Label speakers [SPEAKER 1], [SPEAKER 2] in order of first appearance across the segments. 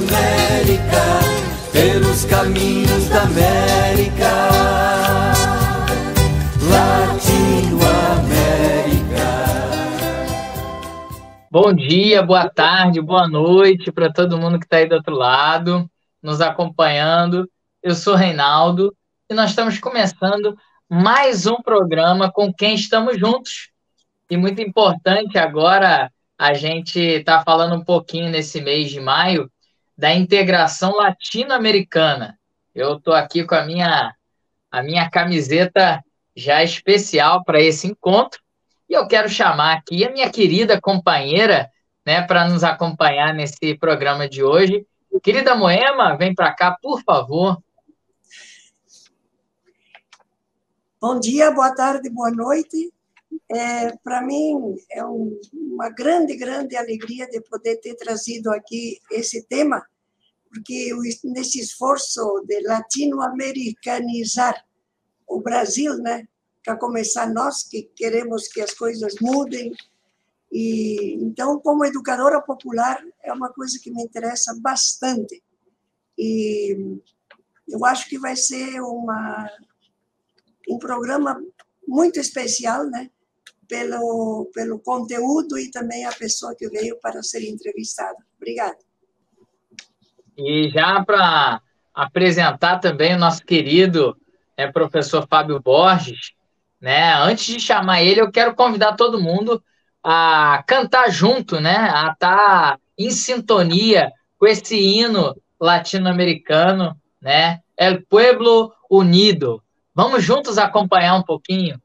[SPEAKER 1] América, pelos caminhos da América, Latinoamérica.
[SPEAKER 2] Bom dia, boa tarde, boa noite para todo mundo que está aí do outro lado, nos acompanhando. Eu sou Reinaldo e nós estamos começando mais um programa com quem estamos juntos. E muito importante agora a gente está falando um pouquinho nesse mês de maio da integração latino-americana. Eu estou aqui com a minha camiseta já especial para esse encontro e eu quero chamar aqui a minha querida companheira, né, para nos acompanhar nesse programa de hoje. Querida Moema, vem para cá, por favor.
[SPEAKER 3] Bom dia, boa tarde, boa noite. Para mim é uma grande, grande alegria de poder ter trazido aqui esse tema, porque nesse esforço de latino-americanizar o Brasil, né, para começar nós que queremos que as coisas mudem, e então como educadora popular é uma coisa que me interessa bastante, e eu acho que vai ser um programa muito especial, né? Pelo conteúdo e também a pessoa que veio para ser entrevistada. Obrigada.
[SPEAKER 2] E já para apresentar também o nosso querido professor Fábio Borges, né? Antes de chamar ele, eu quero convidar todo mundo a cantar junto, né? A estar em sintonia com esse hino latino-americano, né? El Pueblo Unido. Vamos juntos acompanhar um pouquinho?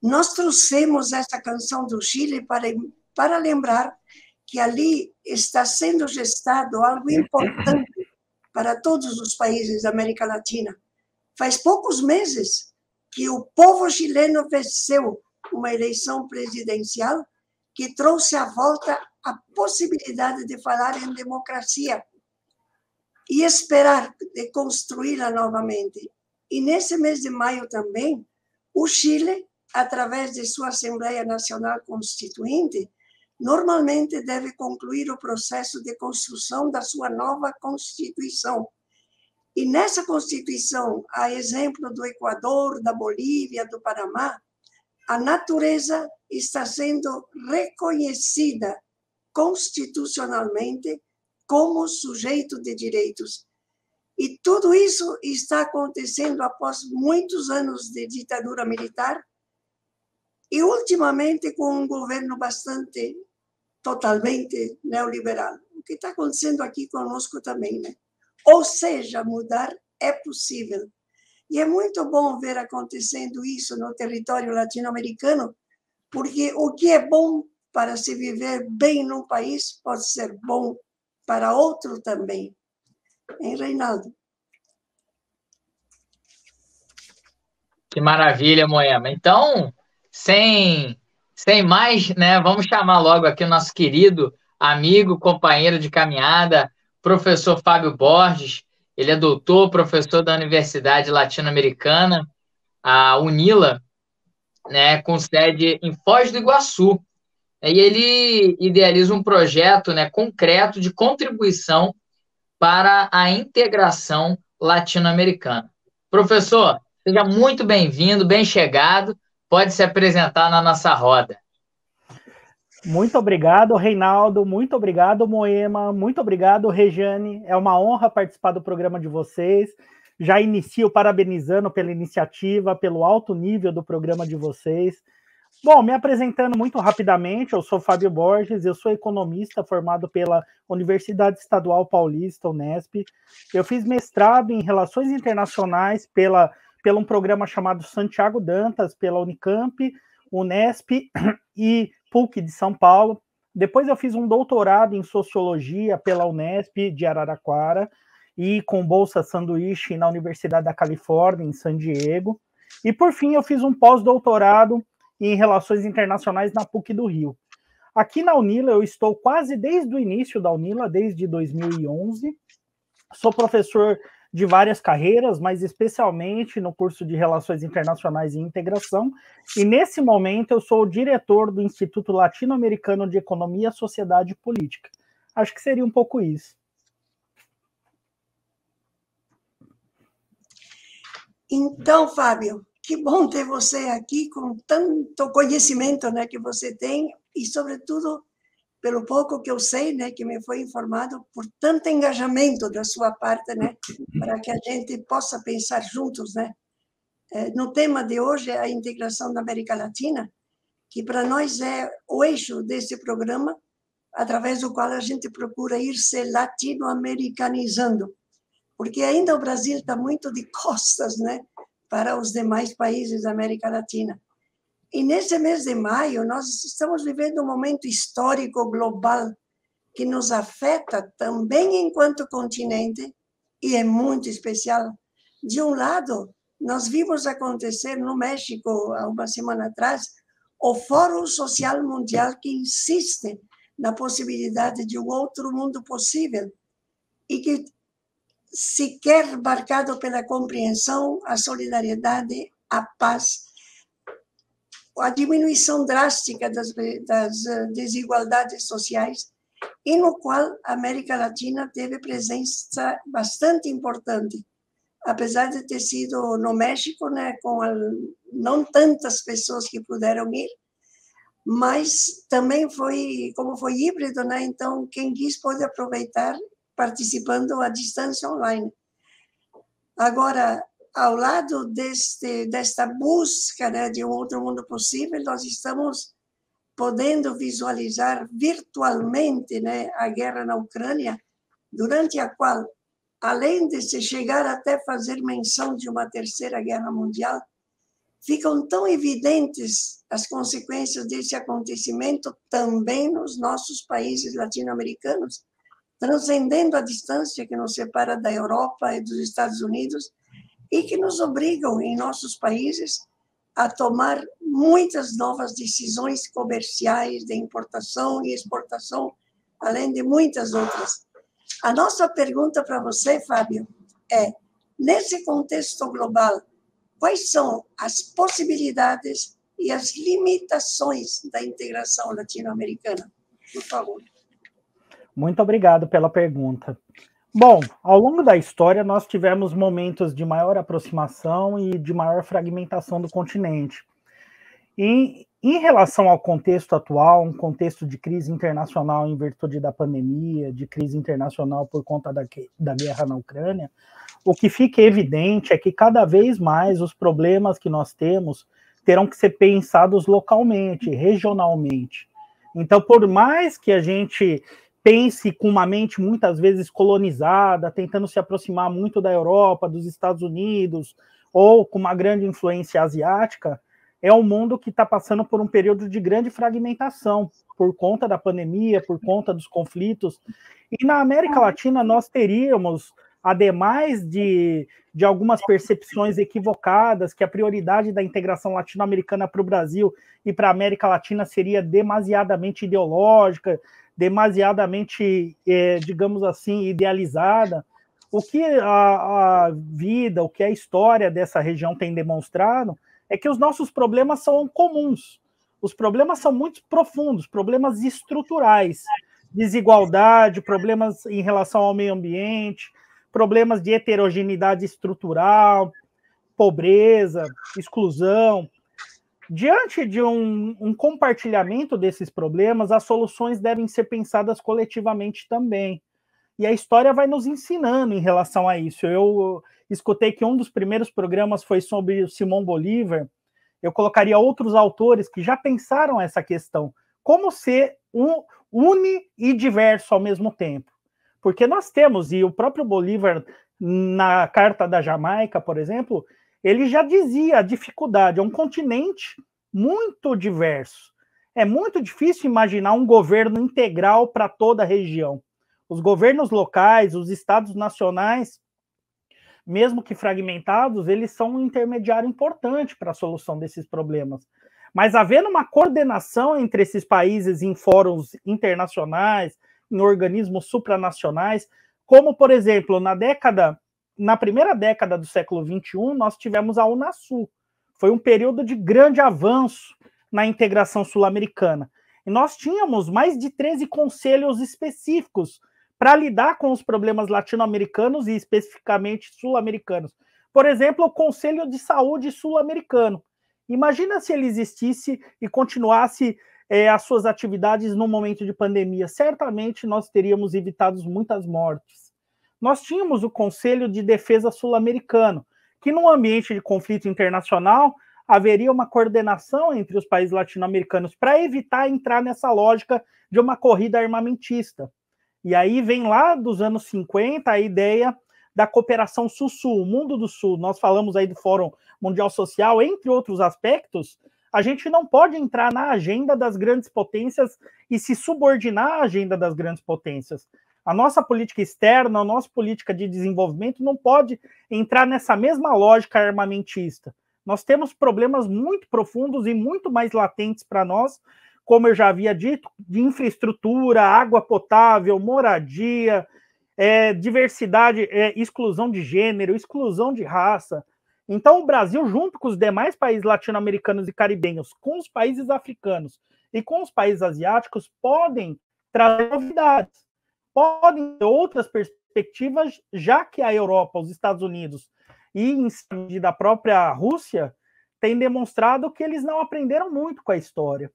[SPEAKER 3] Nós trouxemos esta canção do Chile para lembrar que ali está sendo gestado algo importante para todos os países da América Latina. Faz poucos meses que o povo chileno venceu uma eleição presidencial que trouxe à volta a possibilidade de falar em democracia e esperar de construí-la novamente. E nesse mês de maio também, o Chile, através de sua Assembleia Nacional Constituinte, normalmente deve concluir o processo de construção da sua nova Constituição. E nessa Constituição, a exemplo do Equador, da Bolívia, do Panamá, a natureza está sendo reconhecida constitucionalmente como sujeito de direitos. E tudo isso está acontecendo após muitos anos de ditadura militar, e ultimamente com um governo totalmente neoliberal. O que está acontecendo aqui conosco também, né? Ou seja, mudar é possível. E é muito bom ver acontecendo isso no território latino-americano, porque o que é bom para se viver bem num país pode ser bom para outro também. Hein, Reinaldo?
[SPEAKER 2] Que maravilha, Moema. Então, sem mais, né, vamos chamar logo aqui o nosso querido amigo, companheiro de caminhada, professor Fábio Borges. Ele é doutor, professor da Universidade Latino-Americana, a UNILA, né, com sede em Foz do Iguaçu. E ele idealiza um projeto, né, concreto de contribuição para a integração latino-americana. Professor, seja muito bem-vindo, bem chegado, pode se apresentar na nossa roda.
[SPEAKER 4] Muito obrigado, Reinaldo, muito obrigado, Moema, muito obrigado, Rejane, é uma honra participar do programa de vocês, já inicio parabenizando pela iniciativa, pelo alto nível do programa de vocês. Bom, me apresentando muito rapidamente, eu sou Fábio Borges, eu sou economista formado pela Universidade Estadual Paulista, Unesp. Eu fiz mestrado em Relações Internacionais pelo um programa chamado Santiago Dantas, pela Unicamp, Unesp e PUC de São Paulo. Depois eu fiz um doutorado em Sociologia pela Unesp de Araraquara e com bolsa sanduíche na Universidade da Califórnia, em San Diego. E, por fim, eu fiz um pós-doutorado em Relações Internacionais na PUC do Rio. Aqui na Unila, eu estou quase desde o início da Unila, desde 2011. Sou professor de várias carreiras, mas especialmente no curso de Relações Internacionais e Integração. E, nesse momento, eu sou o diretor do Instituto Latino-Americano de Economia, Sociedade e Política. Acho que seria um pouco isso.
[SPEAKER 3] Então, Fábio, que bom ter você aqui com tanto conhecimento, né, que você tem e, sobretudo, pelo pouco que eu sei, né, que me foi informado, por tanto engajamento da sua parte, né, para que a gente possa pensar juntos, né. No tema de hoje, a integração da América Latina, que para nós é o eixo desse programa, através do qual a gente procura ir se latino-americanizando, porque ainda o Brasil está muito de costas, né, para os demais países da América Latina. E nesse mês de maio, nós estamos vivendo um momento histórico global que nos afeta também enquanto continente, e é muito especial. De um lado, nós vimos acontecer no México, há uma semana atrás, o Fórum Social Mundial que insiste na possibilidade de um outro mundo possível e que se quer marcado pela compreensão, a solidariedade, a paz, a diminuição drástica das desigualdades sociais, e no qual a América Latina teve presença bastante importante, apesar de ter sido no México, né, com não tantas pessoas que puderam ir, mas também foi, como foi híbrido, né, então quem quis pôde aproveitar participando à distância online. Agora, ao lado desta busca, né, de um outro mundo possível, nós estamos podendo visualizar virtualmente, né, a guerra na Ucrânia, durante a qual, além de se chegar até fazer menção de uma terceira guerra mundial, ficam tão evidentes as consequências desse acontecimento também nos nossos países latino-americanos, transcendendo a distância que nos separa da Europa e dos Estados Unidos e que nos obrigam, em nossos países, a tomar muitas novas decisões comerciais de importação e exportação, além de muitas outras. A nossa pergunta para você, Fábio, é, nesse contexto global, quais são as possibilidades e as limitações da integração latino-americana? Por favor.
[SPEAKER 4] Muito obrigado pela pergunta. Bom, ao longo da história, nós tivemos momentos de maior aproximação e de maior fragmentação do continente. E, em relação ao contexto atual, um contexto de crise internacional em virtude da pandemia, de crise internacional por conta da guerra na Ucrânia, o que fica evidente é que cada vez mais os problemas que nós temos terão que ser pensados localmente, regionalmente. Então, por mais que a gente pense com uma mente muitas vezes colonizada, tentando se aproximar muito da Europa, dos Estados Unidos, ou com uma grande influência asiática, é um mundo que está passando por um período de grande fragmentação, por conta da pandemia, por conta dos conflitos. E na América Latina nós teríamos, ademais de algumas percepções equivocadas, que a prioridade da integração latino-americana para o Brasil e para a América Latina seria demasiadamente ideológica, demasiadamente, digamos assim, idealizada. O que a vida, o que a história dessa região tem demonstrado é que os nossos problemas são comuns. os problemas são muito profundos, problemas estruturais, desigualdade, problemas em relação ao meio ambiente, problemas de heterogeneidade estrutural, pobreza, exclusão. Diante de um compartilhamento desses problemas, as soluções devem ser pensadas coletivamente também. E a história vai nos ensinando em relação a isso. Eu escutei que um dos primeiros programas foi sobre o Simão Bolívar. Eu colocaria outros autores que já pensaram essa questão. Como ser une e diverso ao mesmo tempo. Porque nós temos, e o próprio Bolívar, na Carta da Jamaica, por exemplo, ele já dizia a dificuldade, é um continente muito diverso. É muito difícil imaginar um governo integral para toda a região. Os governos locais, os estados nacionais, mesmo que fragmentados, eles são um intermediário importante para a solução desses problemas. Mas havendo uma coordenação entre esses países em fóruns internacionais, em organismos supranacionais, como, por exemplo, na primeira década do século XXI, nós tivemos a Unasul. Foi um período de grande avanço na integração sul-americana. E nós tínhamos mais de 13 conselhos específicos para lidar com os problemas latino-americanos e especificamente sul-americanos. Por exemplo, o Conselho de Saúde Sul-Americano. Imagina se ele existisse e continuasse as suas atividades no momento de pandemia. Certamente nós teríamos evitado muitas mortes. Nós tínhamos o Conselho de Defesa Sul-Americano, que num ambiente de conflito internacional haveria uma coordenação entre os países latino-americanos para evitar entrar nessa lógica de uma corrida armamentista. E aí vem lá dos anos 50 a ideia da cooperação Sul-Sul, o mundo do Sul. Nós falamos aí do Fórum Mundial Social, entre outros aspectos. A gente não pode entrar na agenda das grandes potências e se subordinar à agenda das grandes potências. A nossa política externa, a nossa política de desenvolvimento não pode entrar nessa mesma lógica armamentista. Nós temos problemas muito profundos e muito mais latentes para nós, como eu já havia dito, de infraestrutura, água potável, moradia, diversidade, exclusão de gênero, exclusão de raça. Então, o Brasil, junto com os demais países latino-americanos e caribenhos, com os países africanos e com os países asiáticos, podem trazer novidades, podem ter outras perspectivas, já que a Europa, os Estados Unidos e da própria Rússia têm demonstrado que eles não aprenderam muito com a história,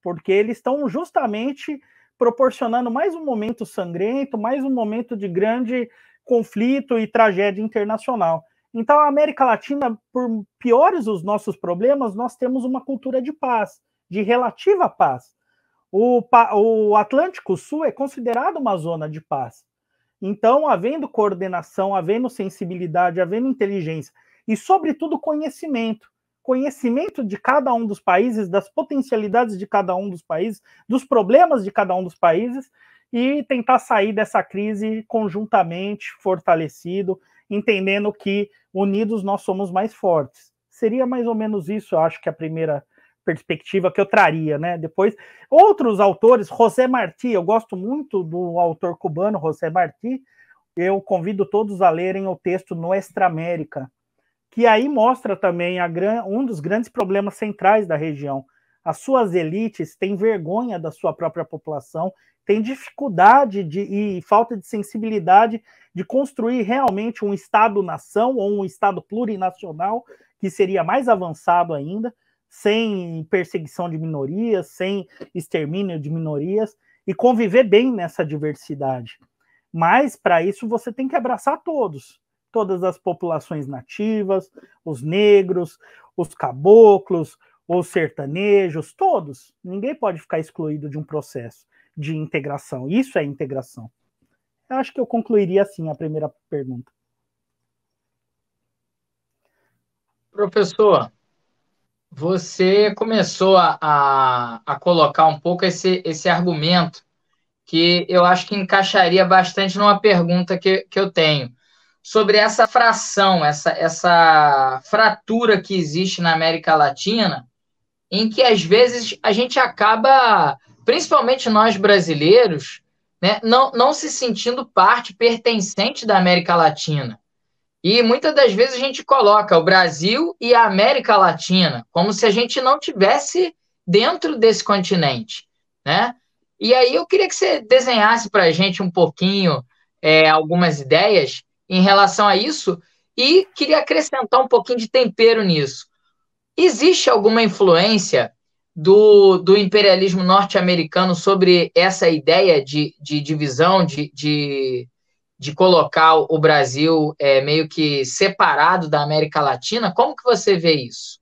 [SPEAKER 4] porque eles estão justamente proporcionando mais um momento sangrento, mais um momento de grande conflito e tragédia internacional. Então, a América Latina, por piores os nossos problemas, nós temos uma cultura de paz, de relativa paz. O Atlântico Sul é considerado uma zona de paz. Então, havendo coordenação, havendo sensibilidade, havendo inteligência e, sobretudo, conhecimento de cada um dos países, das potencialidades de cada um dos países, dos problemas de cada um dos países e tentar sair dessa crise conjuntamente, fortalecido, entendendo que unidos nós somos mais fortes. Seria mais ou menos isso, eu acho que a primeira perspectiva que eu traria, né? Depois, outros autores, José Martí, eu gosto muito do autor cubano José Martí, eu convido todos a lerem o texto Nuestra América, que aí mostra também um dos grandes problemas centrais da região. As suas elites têm vergonha da sua própria população, têm dificuldade e falta de sensibilidade de construir realmente um Estado-nação ou um Estado plurinacional, que seria mais avançado ainda, sem perseguição de minorias, sem extermínio de minorias, e conviver bem nessa diversidade. Mas, para isso, você tem que abraçar todas as populações nativas, os negros, os caboclos, os sertanejos, todos. Ninguém pode ficar excluído de um processo de integração. Isso é integração. Eu acho que eu concluiria assim a primeira pergunta.
[SPEAKER 2] Professor, você começou a colocar um pouco esse argumento que eu acho que encaixaria bastante numa pergunta que eu tenho sobre essa fração, essa fratura que existe na América Latina, em que às vezes a gente acaba, principalmente nós brasileiros, né, não se sentindo parte pertencente da América Latina. E muitas das vezes a gente coloca o Brasil e a América Latina como se a gente não tivesse dentro desse continente, né? E aí eu queria que você desenhasse para a gente um pouquinho algumas ideias em relação a isso e queria acrescentar um pouquinho de tempero nisso. Existe alguma influência do imperialismo norte-americano sobre essa ideia de divisão, de colocar o Brasil meio que separado da América Latina? Como que você vê isso?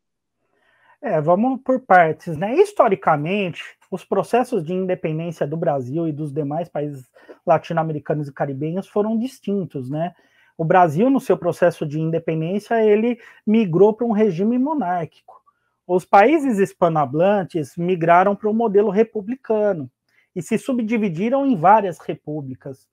[SPEAKER 4] Vamos por partes, né? Historicamente, os processos de independência do Brasil e dos demais países latino-americanos e caribenhos foram distintos, né? O Brasil, no seu processo de independência, ele migrou para um regime monárquico. Os países hispanohablantes migraram para o modelo republicano e se subdividiram em várias repúblicas.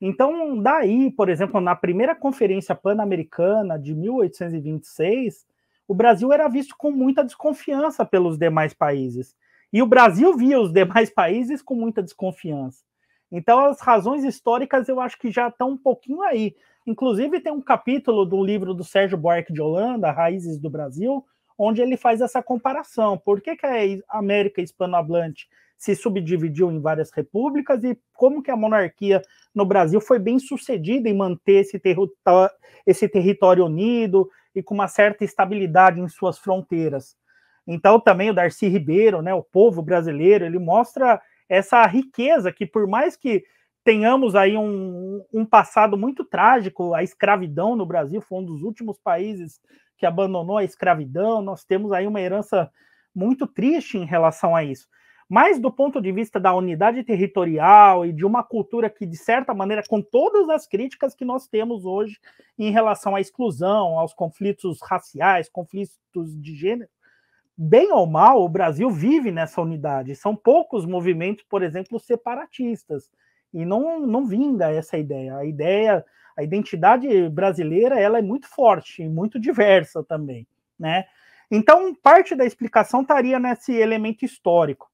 [SPEAKER 4] Então, daí, por exemplo, na primeira Conferência Pan-Americana de 1826, o Brasil era visto com muita desconfiança pelos demais países. E o Brasil via os demais países com muita desconfiança. Então, as razões históricas eu acho que já estão um pouquinho aí. Inclusive, tem um capítulo do livro do Sérgio Buarque de Holanda, Raízes do Brasil, onde ele faz essa comparação. Por que a América hispanohablante se subdividiu em várias repúblicas e como que a monarquia no Brasil foi bem sucedida em manter esse território unido e com uma certa estabilidade em suas fronteiras. Então, também o Darcy Ribeiro, né, o povo brasileiro, ele mostra essa riqueza que, por mais que tenhamos aí um passado muito trágico, a escravidão no Brasil foi um dos últimos países que abandonou a escravidão, nós temos aí uma herança muito triste em relação a isso. Mas do ponto de vista da unidade territorial e de uma cultura que, de certa maneira, com todas as críticas que nós temos hoje em relação à exclusão, aos conflitos raciais, conflitos de gênero, bem ou mal, o Brasil vive nessa unidade. São poucos movimentos, por exemplo, separatistas, e não vinga essa ideia. A identidade brasileira, ela é muito forte e muito diversa também, né? Então, parte da explicação estaria nesse elemento histórico.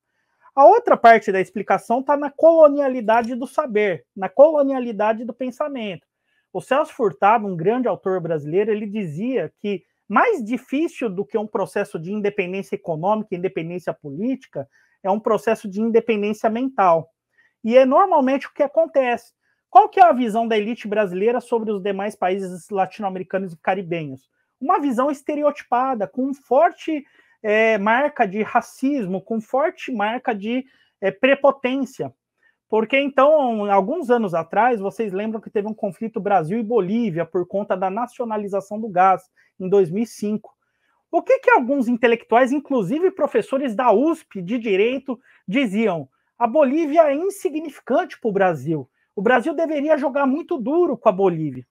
[SPEAKER 4] A outra parte da explicação está na colonialidade do saber, na colonialidade do pensamento. O Celso Furtado, um grande autor brasileiro, ele dizia que mais difícil do que um processo de independência econômica, independência política, é um processo de independência mental. E é normalmente o que acontece. Qual que é a visão da elite brasileira sobre os demais países latino-americanos e caribenhos? Uma visão estereotipada, com forte marca de racismo, com forte marca de prepotência. Porque, então, alguns anos atrás, vocês lembram que teve um conflito Brasil e Bolívia por conta da nacionalização do gás, em 2005. O que alguns intelectuais, inclusive professores da USP de Direito, diziam? A Bolívia é insignificante para o Brasil. O Brasil deveria jogar muito duro com a Bolívia.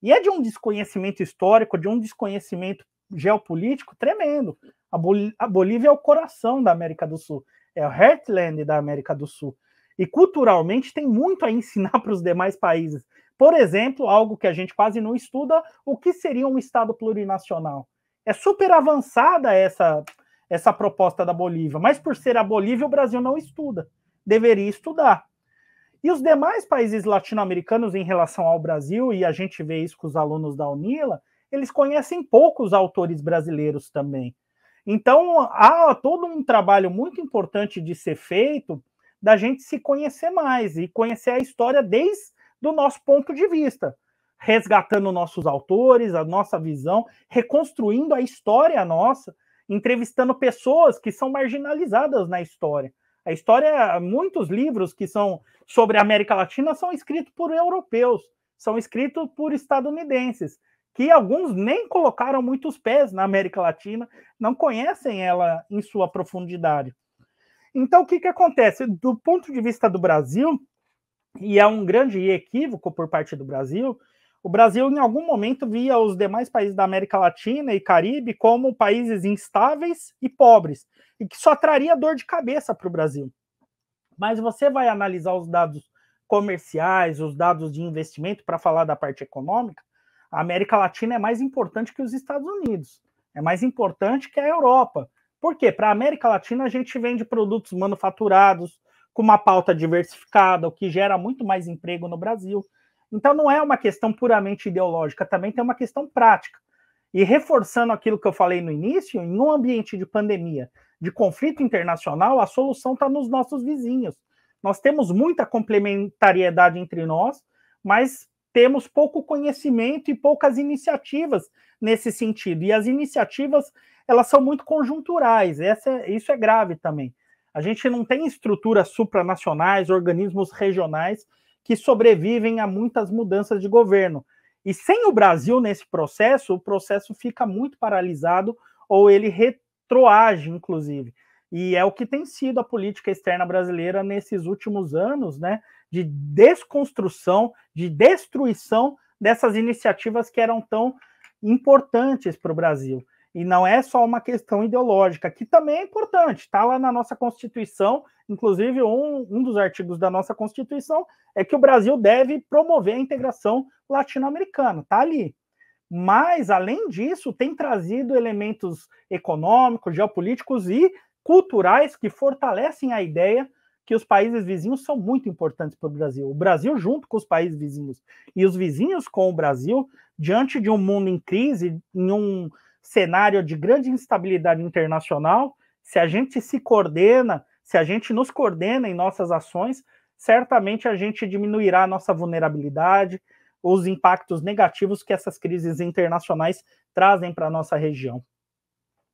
[SPEAKER 4] E é de um desconhecimento histórico, de um desconhecimento geopolítico tremendo. A Bolívia é o coração da América do Sul, é o heartland da América do Sul. E culturalmente tem muito a ensinar para os demais países. Por exemplo, algo que a gente quase não estuda, o que seria um Estado plurinacional. É super avançada essa proposta da Bolívia, mas por ser a Bolívia, o Brasil não estuda. Deveria estudar. E os demais países latino-americanos em relação ao Brasil, e a gente vê isso com os alunos da UNILA, eles conhecem poucos autores brasileiros também. Então, há todo um trabalho muito importante de ser feito da gente se conhecer mais e conhecer a história desde o nosso ponto de vista, resgatando nossos autores, a nossa visão, reconstruindo a história nossa, entrevistando pessoas que são marginalizadas na história. A história, muitos livros que são sobre a América Latina são escritos por europeus, são escritos por estadunidenses, que alguns nem colocaram muitos pés na América Latina, não conhecem ela em sua profundidade. Então, o que acontece? Do ponto de vista do Brasil, e é um grande equívoco por parte do Brasil, o Brasil, em algum momento, via os demais países da América Latina e Caribe como países instáveis e pobres, e que só traria dor de cabeça para o Brasil. Mas você vai analisar os dados comerciais, os dados de investimento, para falar da parte econômica, a América Latina é mais importante que os Estados Unidos, é mais importante que a Europa. Por quê? Para a América Latina, a gente vende produtos manufaturados, com uma pauta diversificada, o que gera muito mais emprego no Brasil. Então, não é uma questão puramente ideológica, também tem uma questão prática. E reforçando aquilo que eu falei no início, em um ambiente de pandemia, de conflito internacional, a solução está nos nossos vizinhos. Nós temos muita complementariedade entre nós, mas temos pouco conhecimento e poucas iniciativas nesse sentido. E as iniciativas, elas são muito conjunturais, isso é grave também. A gente não tem estruturas supranacionais, organismos regionais que sobrevivem a muitas mudanças de governo. E sem o Brasil nesse processo, o processo fica muito paralisado ou ele retroage, inclusive. E é o que tem sido a política externa brasileira nesses últimos anos, né? De desconstrução, de destruição dessas iniciativas que eram tão importantes para o Brasil. E não é só uma questão ideológica, que também é importante, está lá na nossa Constituição, inclusive um dos artigos da nossa Constituição é que o Brasil deve promover a integração latino-americana, está ali. Mas, além disso, tem trazido elementos econômicos, geopolíticos e culturais que fortalecem a ideia que os países vizinhos são muito importantes para o Brasil. O Brasil junto com os países vizinhos e os vizinhos com o Brasil, diante de um mundo em crise, em um cenário de grande instabilidade internacional, se a gente se coordena, se a gente nos coordena em nossas ações, certamente a gente diminuirá a nossa vulnerabilidade, os impactos negativos que essas crises internacionais trazem para a nossa região.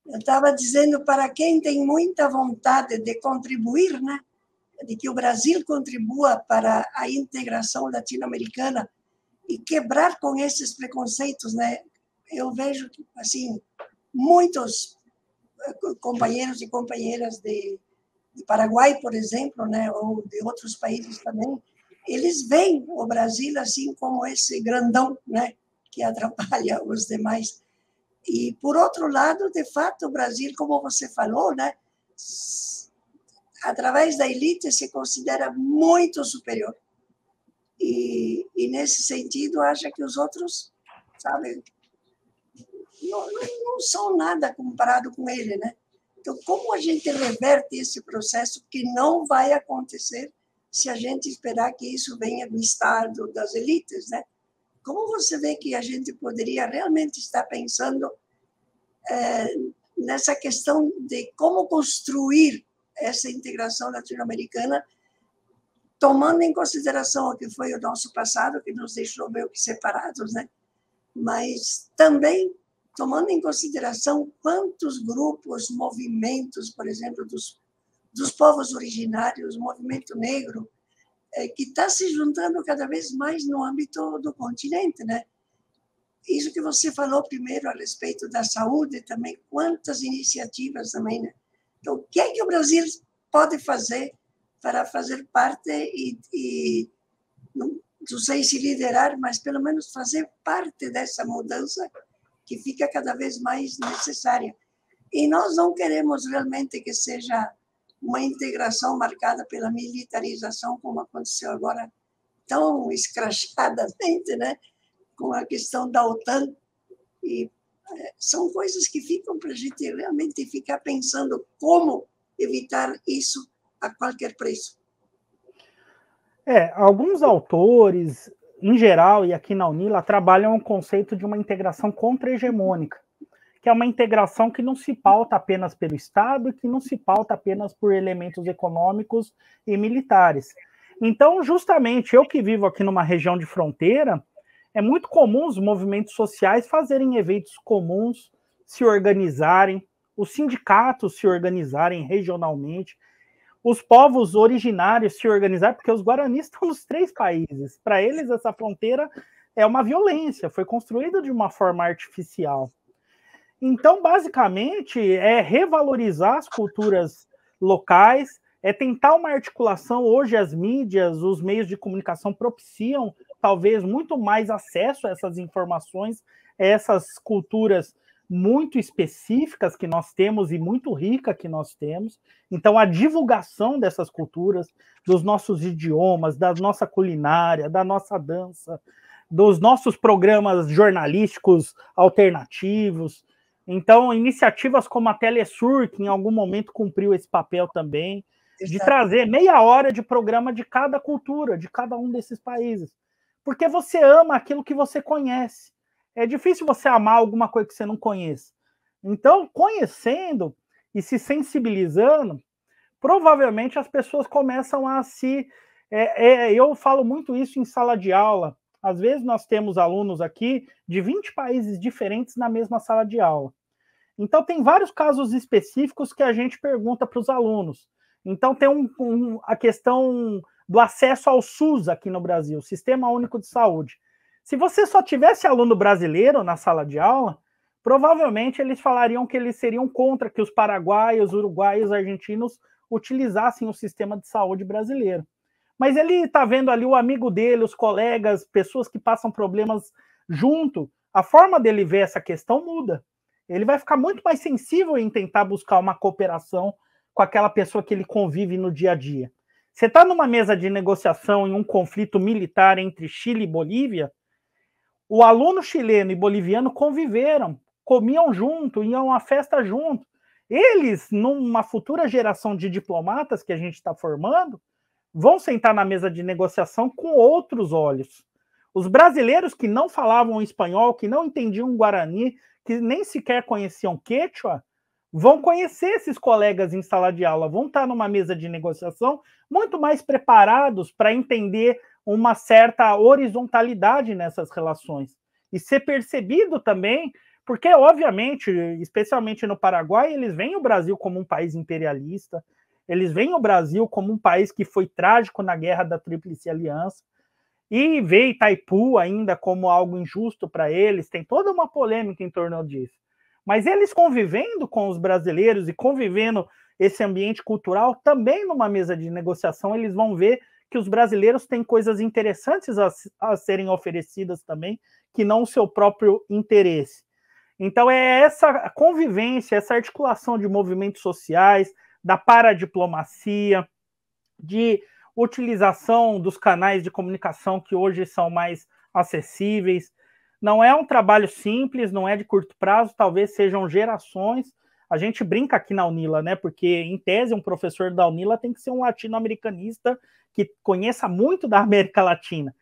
[SPEAKER 3] Eu estava dizendo, para quem tem muita vontade de contribuir, né, de que o Brasil contribua para a integração latino-americana e quebrar com esses preconceitos, né? Eu vejo, assim, muitos companheiros e companheiras de Paraguai, por exemplo, né, ou de outros países também, eles veem o Brasil assim como esse grandão, né, que atrapalha os demais. E, por outro lado, de fato, o Brasil, como você falou, né, através da elite se considera muito superior. E nesse sentido, acha que os outros, sabe, não são nada comparado com ele, né? Então, como a gente reverte esse processo que não vai acontecer se a gente esperar que isso venha do Estado, das elites, né? Como você vê que a gente poderia realmente estar pensando nessa questão de como construir essa integração latino-americana, tomando em consideração o que foi o nosso passado, que nos deixou meio que separados, né? Mas também tomando em consideração quantos grupos, movimentos, por exemplo, dos povos originários, o movimento negro, que está se juntando cada vez mais no âmbito do continente, né? Isso que você falou primeiro a respeito da saúde também, quantas iniciativas também, né? Então, o que é que o Brasil pode fazer para fazer parte e não sei se liderar, mas pelo menos fazer parte dessa mudança que fica cada vez mais necessária. E nós não queremos realmente que seja uma integração marcada pela militarização, como aconteceu agora tão escrachadamente, né? Com a questão da OTAN. E são coisas que ficam para a gente realmente ficar pensando como evitar isso a qualquer preço.
[SPEAKER 4] Alguns autores, em geral, e aqui na UNILA, trabalham o conceito de uma integração contra-hegemônica, que é uma integração que não se pauta apenas pelo Estado e que não se pauta apenas por elementos econômicos e militares. Então, justamente, eu que vivo aqui numa região de fronteira, é muito comum os movimentos sociais fazerem eventos comuns, se organizarem, os sindicatos se organizarem regionalmente, os povos originários se organizarem, porque os guaranis estão nos 3 países. Para eles, essa fronteira é uma violência, foi construída de uma forma artificial. Então, basicamente, é revalorizar as culturas locais, é tentar uma articulação. Hoje as mídias, os meios de comunicação propiciam talvez muito mais acesso a essas informações, a essas culturas muito específicas que nós temos e muito rica que nós temos. Então, a divulgação dessas culturas, dos nossos idiomas, da nossa culinária, da nossa dança, dos nossos programas jornalísticos alternativos. Então, iniciativas como a Telesur, que em algum momento cumpriu esse papel também, de trazer meia hora de programa de cada cultura, de cada um desses países. Porque você ama aquilo que você conhece. É difícil você amar alguma coisa que você não conhece. Então, conhecendo, e se sensibilizando, provavelmente as pessoas começam a se... eu falo muito isso em sala de aula. Às vezes nós temos alunos aqui de 20 países diferentes na mesma sala de aula. Então, tem vários casos específicos que a gente pergunta para os alunos. Então, tem a questão do acesso ao SUS aqui no Brasil, Sistema Único de Saúde. Se você só tivesse aluno brasileiro na sala de aula, provavelmente eles falariam que eles seriam contra que os paraguaios, uruguaios, argentinos utilizassem o sistema de saúde brasileiro. Mas ele está vendo ali o amigo dele, os colegas, pessoas que passam problemas junto. A forma dele ver essa questão muda. Ele vai ficar muito mais sensível em tentar buscar uma cooperação com aquela pessoa que ele convive no dia a dia. Você está numa mesa de negociação em um conflito militar entre Chile e Bolívia, o aluno chileno e boliviano conviveram, comiam junto, iam à festa junto. Eles, numa futura geração de diplomatas que a gente está formando, vão sentar na mesa de negociação com outros olhos. Os brasileiros que não falavam espanhol, que não entendiam guarani, que nem sequer conheciam quechua, vão conhecer esses colegas em sala de aula, vão estar numa mesa de negociação muito mais preparados para entender uma certa horizontalidade nessas relações. E ser percebido também, porque, obviamente, especialmente no Paraguai, eles veem o Brasil como um país imperialista, eles veem o Brasil como um país que foi trágico na Guerra da Tríplice Aliança, e vê Itaipu ainda como algo injusto para eles, tem toda uma polêmica em torno disso. Mas eles convivendo com os brasileiros e convivendo esse ambiente cultural, também numa mesa de negociação, eles vão ver que os brasileiros têm coisas interessantes a serem oferecidas também, que não o seu próprio interesse. Então é essa convivência, essa articulação de movimentos sociais, da paradiplomacia, de utilização dos canais de comunicação que hoje são mais acessíveis. Não é um trabalho simples, não é de curto prazo, talvez sejam gerações. A gente brinca aqui na UNILA, né? Porque, em tese, um professor da UNILA tem que ser um latino-americanista que conheça muito da América Latina.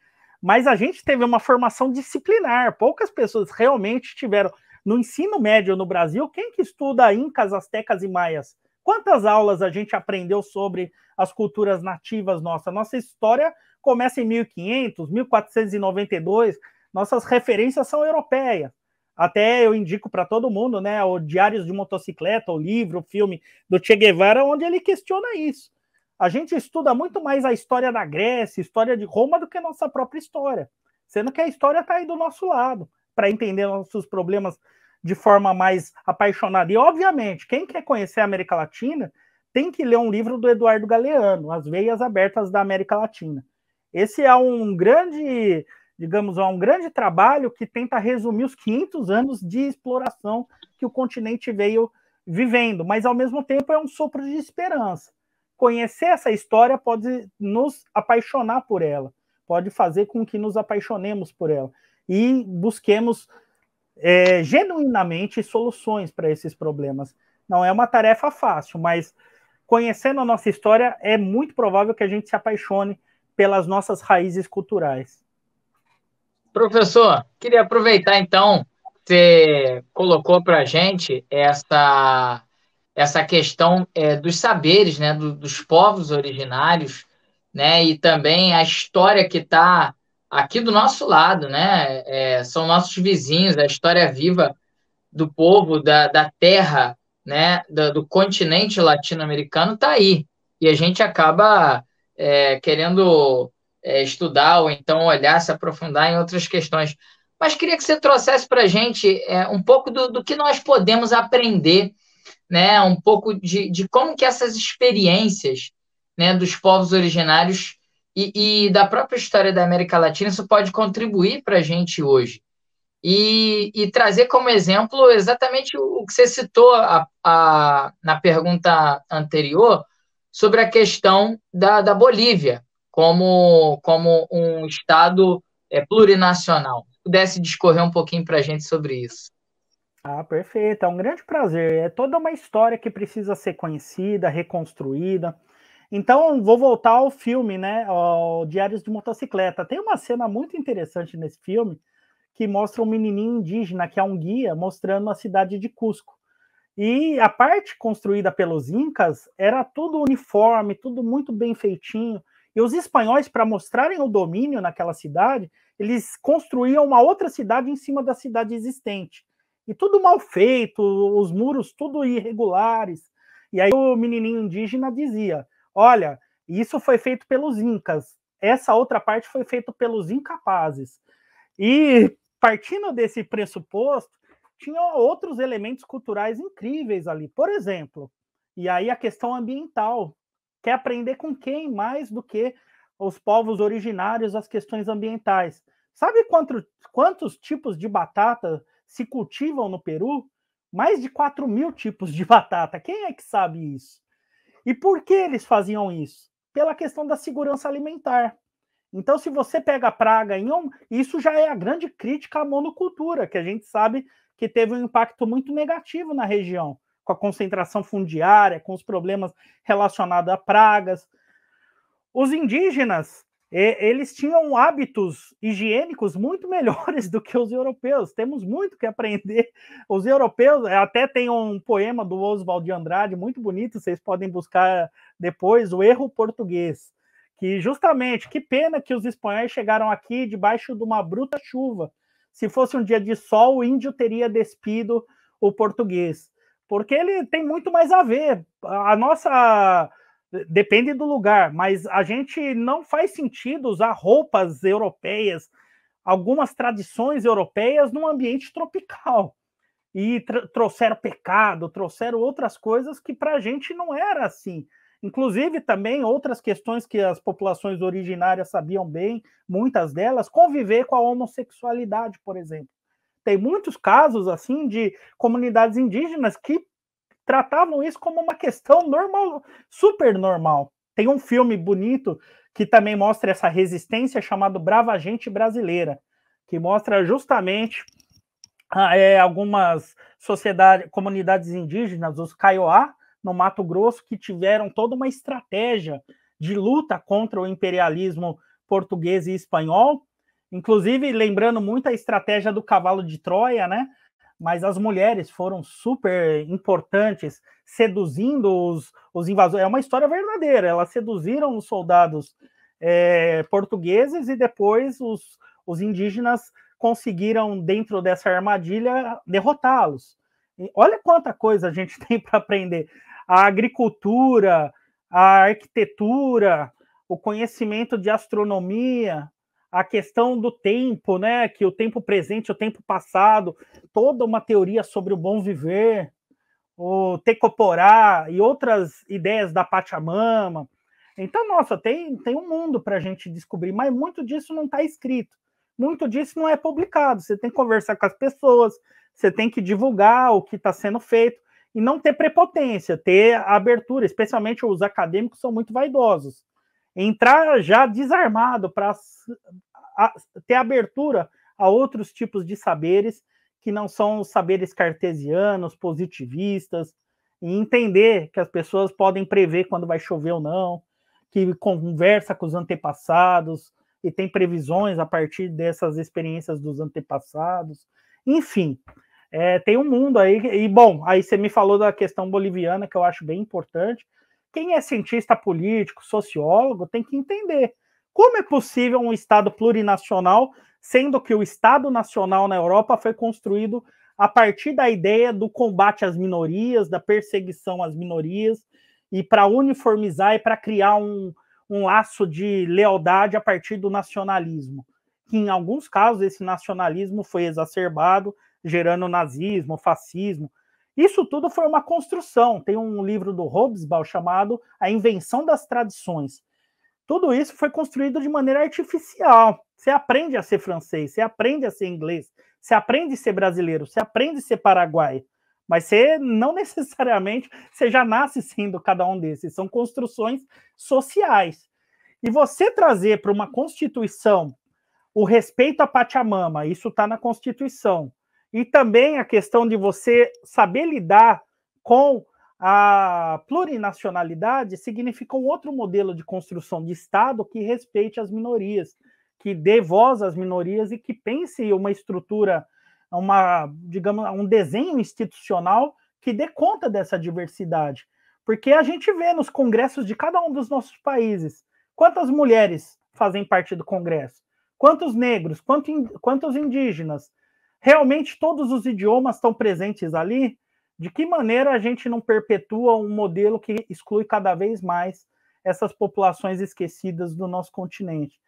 [SPEAKER 4] Mas a gente teve uma formação disciplinar. Poucas pessoas realmente tiveram. No ensino médio no Brasil, quem que estuda incas, astecas e maias? Quantas aulas a gente aprendeu sobre as culturas nativas nossas? Nossa história começa em 1500, 1492, nossas referências são europeias. Até eu indico para todo mundo, né, o Diários de Motocicleta, o livro, o filme do Che Guevara, onde ele questiona isso. A gente estuda muito mais a história da Grécia, história de Roma, do que a nossa própria história, sendo que a história está aí do nosso lado, para entender nossos problemas de forma mais apaixonada. E, obviamente, quem quer conhecer a América Latina tem que ler um livro do Eduardo Galeano, As Veias Abertas da América Latina. Esse é um grande, digamos, um grande trabalho que tenta resumir os 500 anos de exploração que o continente veio vivendo, mas, ao mesmo tempo, é um sopro de esperança. Conhecer essa história pode nos apaixonar por ela, pode fazer com que nos apaixonemos por ela e busquemos genuinamente soluções para esses problemas. Não é uma tarefa fácil, mas conhecendo a nossa história, é muito provável que a gente se apaixone pelas nossas raízes culturais.
[SPEAKER 2] Professor, queria aproveitar, então, que você colocou para a gente essa questão dos saberes, né, dos povos originários, né, e também a história que está aqui do nosso lado, né, são nossos vizinhos, a história viva do povo, da terra, né, do continente latino-americano está aí, e a gente acaba querendo estudar ou então olhar, se aprofundar em outras questões. Mas queria que você trouxesse para a gente um pouco do que nós podemos aprender, né, um pouco de como que essas experiências, né, dos povos originários e da própria história da América Latina, isso pode contribuir para a gente hoje. E trazer como exemplo exatamente o que você citou na pergunta anterior sobre a questão da Bolívia como um Estado plurinacional. Se pudesse discorrer um pouquinho para a gente sobre isso.
[SPEAKER 4] Ah, perfeito. É um grande prazer. É toda uma história que precisa ser conhecida, reconstruída. Então, vou voltar ao filme, né? Ao Diários de Motocicleta. Tem uma cena muito interessante nesse filme que mostra um menininho indígena, que é um guia, mostrando a cidade de Cusco. E a parte construída pelos incas era tudo uniforme, tudo muito bem feitinho. E os espanhóis, para mostrarem o domínio naquela cidade, eles construíam uma outra cidade em cima da cidade existente. E tudo mal feito, os muros tudo irregulares. E aí o menininho indígena dizia, olha, isso foi feito pelos incas, essa outra parte foi feita pelos incapazes. E partindo desse pressuposto, tinha outros elementos culturais incríveis ali. Por exemplo, e aí a questão ambiental. Quer aprender com quem mais do que os povos originários as questões ambientais? Sabe quantos tipos de batata se cultivam no Peru? Mais de 4.000 tipos de batata. Quem é que sabe isso? E por que eles faziam isso? Pela questão da segurança alimentar. Então, se você pega a praga isso já é a grande crítica à monocultura, que a gente sabe que teve um impacto muito negativo na região, com a concentração fundiária, com os problemas relacionados a pragas. Os indígenas, eles tinham hábitos higiênicos muito melhores do que os europeus. Temos muito que aprender. Os europeus, até tem um poema do Oswald de Andrade, muito bonito, vocês podem buscar depois, O Erro Português, que justamente, que pena que os espanhóis chegaram aqui debaixo de uma bruta chuva. Se fosse um dia de sol, o índio teria despido o português. Porque ele tem muito mais a ver. A nossa... Depende do lugar, mas a gente não faz sentido usar roupas europeias, algumas tradições europeias num ambiente tropical. E trouxeram pecado, trouxeram outras coisas que para a gente não era assim. Inclusive também outras questões que as populações originárias sabiam bem, muitas delas, conviver com a homossexualidade, por exemplo. Tem muitos casos assim de comunidades indígenas que tratavam isso como uma questão normal, super normal. Tem um filme bonito que também mostra essa resistência chamado Brava Gente Brasileira, que mostra justamente algumas comunidades indígenas, os Kaiowá, no Mato Grosso, que tiveram toda uma estratégia de luta contra o imperialismo português e espanhol, inclusive lembrando muito a estratégia do cavalo de Troia, né? Mas as mulheres foram super importantes, seduzindo os invasores. É uma história verdadeira, elas seduziram os soldados portugueses e depois os indígenas conseguiram, dentro dessa armadilha, derrotá-los. Olha quanta coisa a gente tem para aprender. A agricultura, a arquitetura, o conhecimento de astronomia, a questão do tempo, né? Que o tempo presente, o tempo passado, toda uma teoria sobre o bom viver, o Tecoporá e outras ideias da Pachamama. Então, nossa, tem um mundo para a gente descobrir, mas muito disso não está escrito, muito disso não é publicado. Você tem que conversar com as pessoas, você tem que divulgar o que está sendo feito e não ter prepotência, ter abertura, especialmente os acadêmicos são muito vaidosos. Entrar já desarmado para ter abertura a outros tipos de saberes que não são os saberes cartesianos, positivistas, e entender que as pessoas podem prever quando vai chover ou não, que conversa com os antepassados e tem previsões a partir dessas experiências dos antepassados. Enfim, tem um mundo aí. E, bom, aí você me falou da questão boliviana, que eu acho bem importante. Quem é cientista político, sociólogo, tem que entender como é possível um Estado plurinacional, sendo que o Estado nacional na Europa foi construído a partir da ideia do combate às minorias, da perseguição às minorias, e para uniformizar e para criar um laço de lealdade a partir do nacionalismo. Que, em alguns casos, esse nacionalismo foi exacerbado, gerando nazismo, fascismo. Isso tudo foi uma construção. Tem um livro do Hobsbawm chamado A Invenção das Tradições. Tudo isso foi construído de maneira artificial. Você aprende a ser francês, você aprende a ser inglês, você aprende a ser brasileiro, você aprende a ser paraguaio. Mas você não necessariamente, você já nasce sendo cada um desses. São construções sociais. E você trazer para uma Constituição o respeito à Pachamama, isso está na Constituição. E também a questão de você saber lidar com a plurinacionalidade significa um outro modelo de construção de Estado que respeite as minorias, que dê voz às minorias e que pense uma estrutura, digamos, um desenho institucional que dê conta dessa diversidade. Porque a gente vê nos congressos de cada um dos nossos países quantas mulheres fazem parte do congresso, quantos negros, quantos indígenas. Realmente todos os idiomas estão presentes ali? De que maneira a gente não perpetua um modelo que exclui cada vez mais essas populações esquecidas do nosso continente?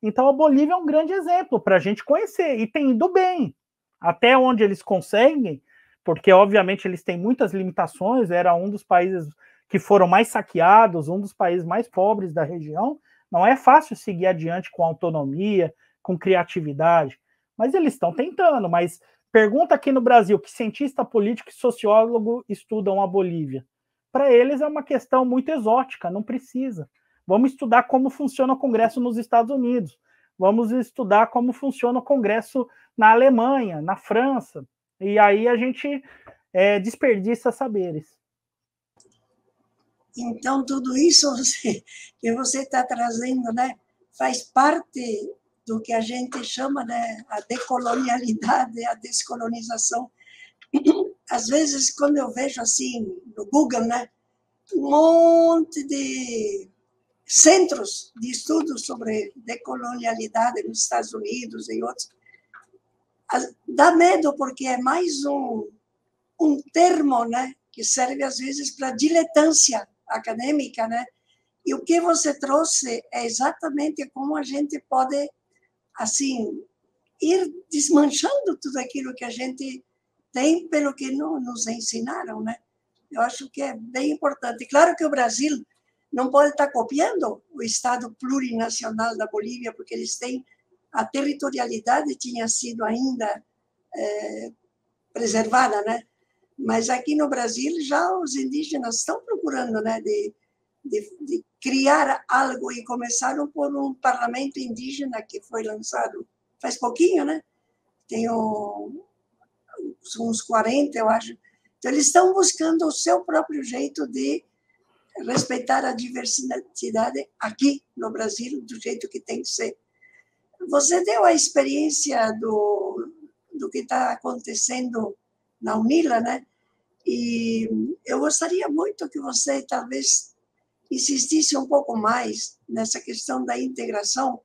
[SPEAKER 4] Então a Bolívia é um grande exemplo para a gente conhecer, e tem ido bem, até onde eles conseguem, porque obviamente eles têm muitas limitações, era um dos países que foram mais saqueados, um dos países mais pobres da região. Não é fácil seguir adiante com autonomia, com criatividade, mas eles estão tentando. Mas pergunta aqui no Brasil, que cientista político e sociólogo estudam a Bolívia? Para eles é uma questão muito exótica, não precisa. Vamos estudar como funciona o Congresso nos Estados Unidos, vamos estudar como funciona o Congresso na Alemanha, na França, e aí a gente desperdiça saberes.
[SPEAKER 3] Então, tudo isso que você está trazendo, né, faz parte do que a gente chama, né, a decolonialidade, a descolonização. Às vezes, quando eu vejo assim no Google, né, um monte de centros de estudos sobre decolonialidade nos Estados Unidos e outros, dá medo, porque é mais um termo, né, que serve às vezes para diletância acadêmica, né? E o que você trouxe é exatamente como a gente pode, assim, ir desmanchando tudo aquilo que a gente tem pelo que não nos ensinaram, né? Eu acho que é bem importante. Claro que o Brasil não pode estar copiando o Estado plurinacional da Bolívia, porque eles têm a territorialidade tinha sido ainda preservada, né? Mas aqui no Brasil já os indígenas estão procurando, né, de criar algo, e começaram por um parlamento indígena que foi lançado faz pouquinho, né? Tem uns 40, eu acho. Então, eles estão buscando o seu próprio jeito de respeitar a diversidade aqui no Brasil, do jeito que tem que ser. Você deu a experiência do que está acontecendo na UNILA, né? E eu gostaria muito que você talvez insistisse um pouco mais nessa questão da integração,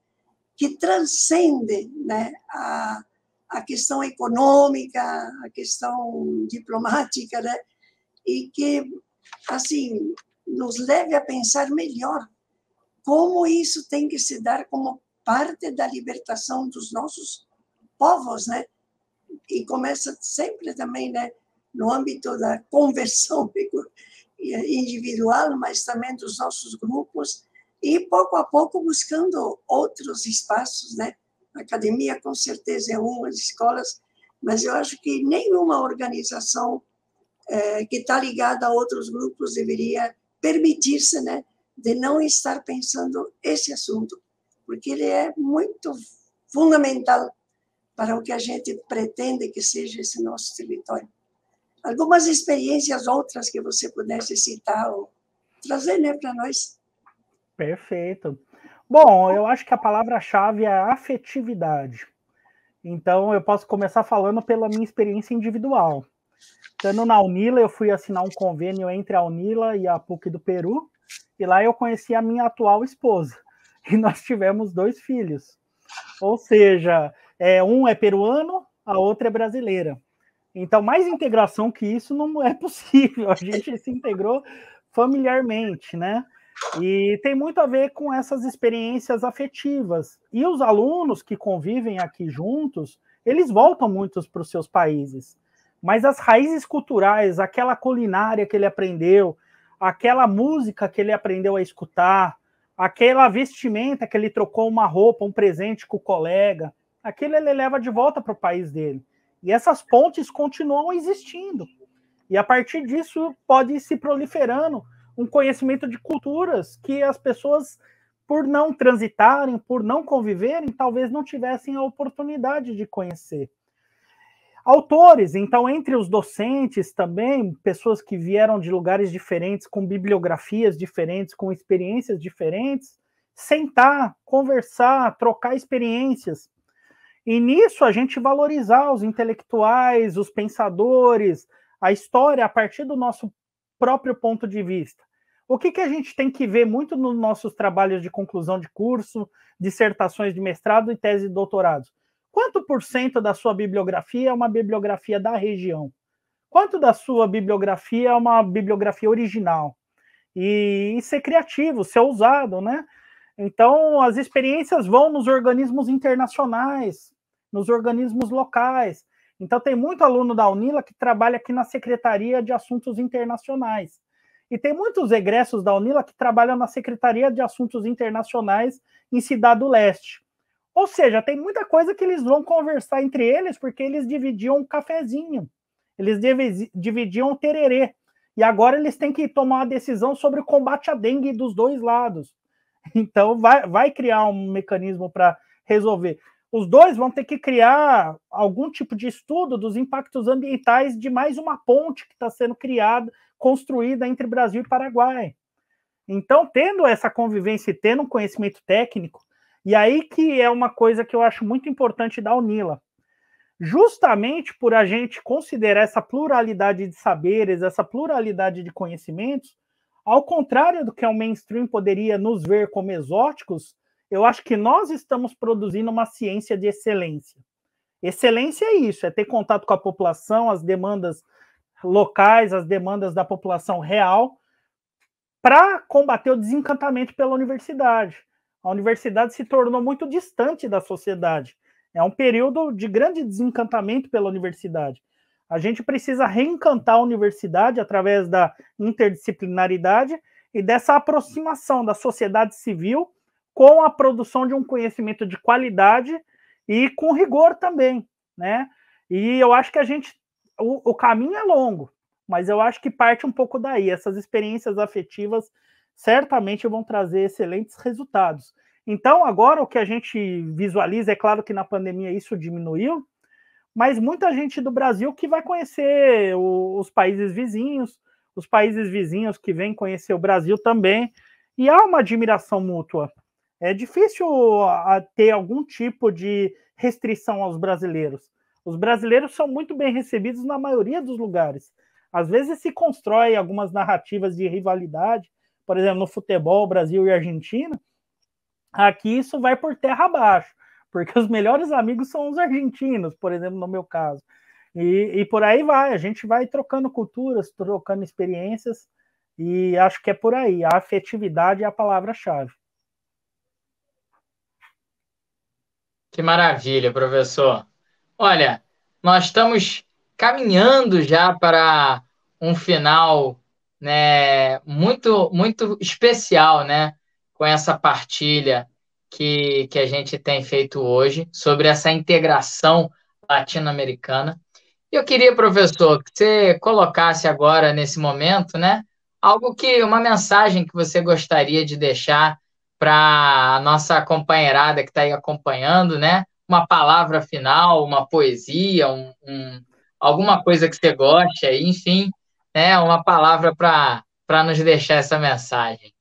[SPEAKER 3] que transcende, né, a questão econômica, a questão diplomática, né? E que, assim, nos leve a pensar melhor como isso tem que se dar como parte da libertação dos nossos povos, né? E começa sempre também, né, no âmbito da conversão individual, mas também dos nossos grupos, e pouco a pouco buscando outros espaços, né? A academia, com certeza, é uma, as escolas, mas eu acho que nenhuma organização que está ligada a outros grupos deveria permitir-se, né, de não estar pensando esse assunto, porque ele é muito fundamental para o que a gente pretende que seja esse nosso território. Algumas experiências outras que você pudesse citar ou trazer, né, para nós.
[SPEAKER 4] Perfeito. Bom, eu acho que a palavra-chave é afetividade. Então, eu posso começar falando pela minha experiência individual. Estando na UNILA, eu fui assinar um convênio entre a UNILA e a PUC do Peru, e lá eu conheci a minha atual esposa, e nós tivemos 2 filhos. Ou seja, um é peruano, a outra é brasileira. Então, mais integração que isso não é possível. A gente se integrou familiarmente, né? E tem muito a ver com essas experiências afetivas. E os alunos que convivem aqui juntos, eles voltam muitos para os seus países. Mas as raízes culturais, aquela culinária que ele aprendeu, aquela música que ele aprendeu a escutar, aquela vestimenta que ele trocou uma roupa, um presente com o colega, aquilo ele leva de volta para o país dele. E essas pontes continuam existindo. E a partir disso pode ir se proliferando um conhecimento de culturas que as pessoas, por não transitarem, por não conviverem, talvez não tivessem a oportunidade de conhecer. Autores, então, entre os docentes também, pessoas que vieram de lugares diferentes, com bibliografias diferentes, com experiências diferentes, sentar, conversar, trocar experiências. E nisso a gente valorizar os intelectuais, os pensadores, a história a partir do nosso próprio ponto de vista. O que a gente tem que ver muito nos nossos trabalhos de conclusão de curso, dissertações de mestrado e tese de doutorado? Quanto por cento da sua bibliografia é uma bibliografia da região? Quanto da sua bibliografia é uma bibliografia original? E ser criativo, ser ousado, né? Então, as experiências vão nos organismos internacionais, nos organismos locais. Então, tem muito aluno da UNILA que trabalha aqui na Secretaria de Assuntos Internacionais. E tem muitos egressos da UNILA que trabalham na Secretaria de Assuntos Internacionais em Cidade do Leste. Ou seja, tem muita coisa que eles vão conversar entre eles porque eles dividiam um cafezinho, eles dividiam um tererê. E agora eles têm que tomar uma decisão sobre o combate à dengue dos dois lados. Então, vai criar um mecanismo para resolver. Os dois vão ter que criar algum tipo de estudo dos impactos ambientais de mais uma ponte que está sendo criada, construída entre Brasil e Paraguai. Então, tendo essa convivência e tendo um conhecimento técnico, e aí que é uma coisa que eu acho muito importante da UNILA, justamente por a gente considerar essa pluralidade de saberes, essa pluralidade de conhecimentos, ao contrário do que o mainstream poderia nos ver como exóticos, eu acho que nós estamos produzindo uma ciência de excelência. Excelência é isso, é ter contato com a população, as demandas locais, as demandas da população real, para combater o desencantamento pela universidade. A universidade se tornou muito distante da sociedade. É um período de grande desencantamento pela universidade. A gente precisa reencantar a universidade através da interdisciplinaridade e dessa aproximação da sociedade civil com a produção de um conhecimento de qualidade e com rigor também, né? E eu acho que o caminho é longo, mas eu acho que parte um pouco daí. Essas experiências afetivas certamente vão trazer excelentes resultados. Então, agora o que a gente visualiza, é claro que na pandemia isso diminuiu, mas muita gente do Brasil que vai conhecer os países vizinhos que vêm conhecer o Brasil também, e há uma admiração mútua. É difícil ter algum tipo de restrição aos brasileiros. Os brasileiros são muito bem recebidos na maioria dos lugares. Às vezes se constrói algumas narrativas de rivalidade, por exemplo, no futebol, Brasil e Argentina, aqui isso vai por terra abaixo, porque os melhores amigos são os argentinos, por exemplo, no meu caso. E por aí vai, a gente vai trocando culturas, trocando experiências, e acho que é por aí. A afetividade é a palavra-chave.
[SPEAKER 2] Que maravilha, professor. Olha, nós estamos caminhando já para um final, né, muito, muito especial, né, com essa partilha que a gente tem feito hoje sobre essa integração latino-americana. Eu queria, professor, que você colocasse agora, nesse momento, né, uma mensagem que você gostaria de deixar para a nossa companheirada que está aí acompanhando, né? Uma palavra final, uma poesia, alguma coisa que você goste, enfim, né? Uma palavra para nos deixar essa mensagem.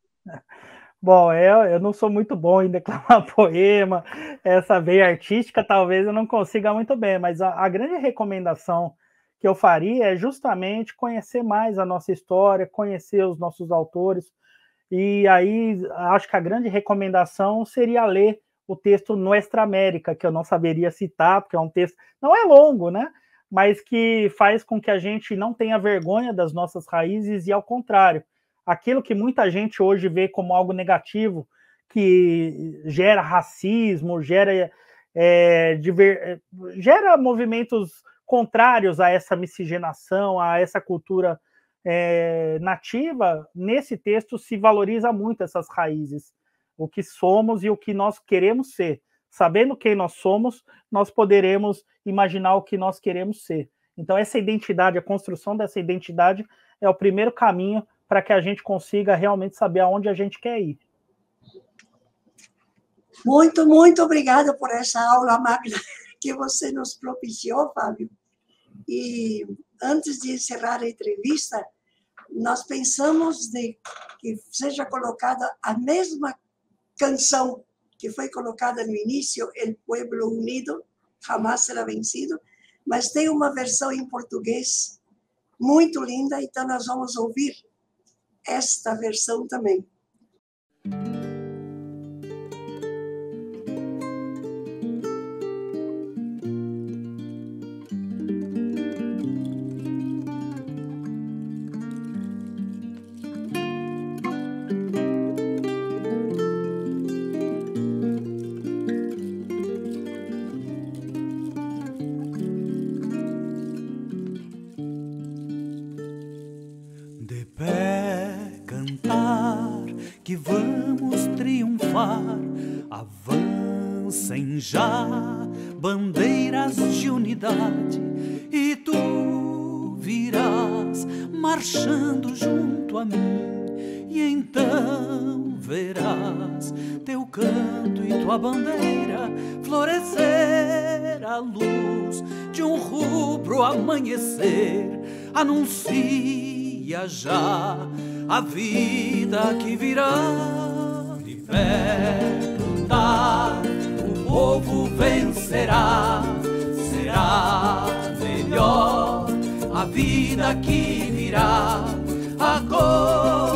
[SPEAKER 4] Bom, eu não sou muito bom em declamar poema, essa veia artística talvez eu não consiga muito bem, mas a grande recomendação que eu faria é justamente conhecer mais a nossa história, conhecer os nossos autores, e aí acho que a grande recomendação seria ler o texto Nuestra América, que eu não saberia citar, porque é um texto, não é longo, né? Mas que faz com que a gente não tenha vergonha das nossas raízes e, ao contrário, aquilo que muita gente hoje vê como algo negativo, que gera racismo, gera movimentos contrários a essa miscigenação, a essa cultura nativa, nesse texto se valoriza muito essas raízes, o que somos e o que nós queremos ser. Sabendo quem nós somos, nós poderemos imaginar o que nós queremos ser. Então, essa identidade, a construção dessa identidade é o primeiro caminho para que a gente consiga realmente saber aonde a gente quer ir.
[SPEAKER 3] Muito, muito obrigada por essa aula magna que você nos propiciou, Fábio. E antes de encerrar a entrevista, nós pensamos de que seja colocada a mesma canção que foi colocada no início, El Pueblo Unido, Jamás Será Vencido, mas tem uma versão em português muito linda, então nós vamos ouvir esta versão também.
[SPEAKER 5] Que vamos triunfar, avancem já bandeiras de unidade, e tu virás marchando junto a mim, e então verás teu canto e tua bandeira florescer à luz de um rubro amanhecer. Anuncia já a vida que virá. De pé cantar, o povo vencerá. Será melhor a vida que virá a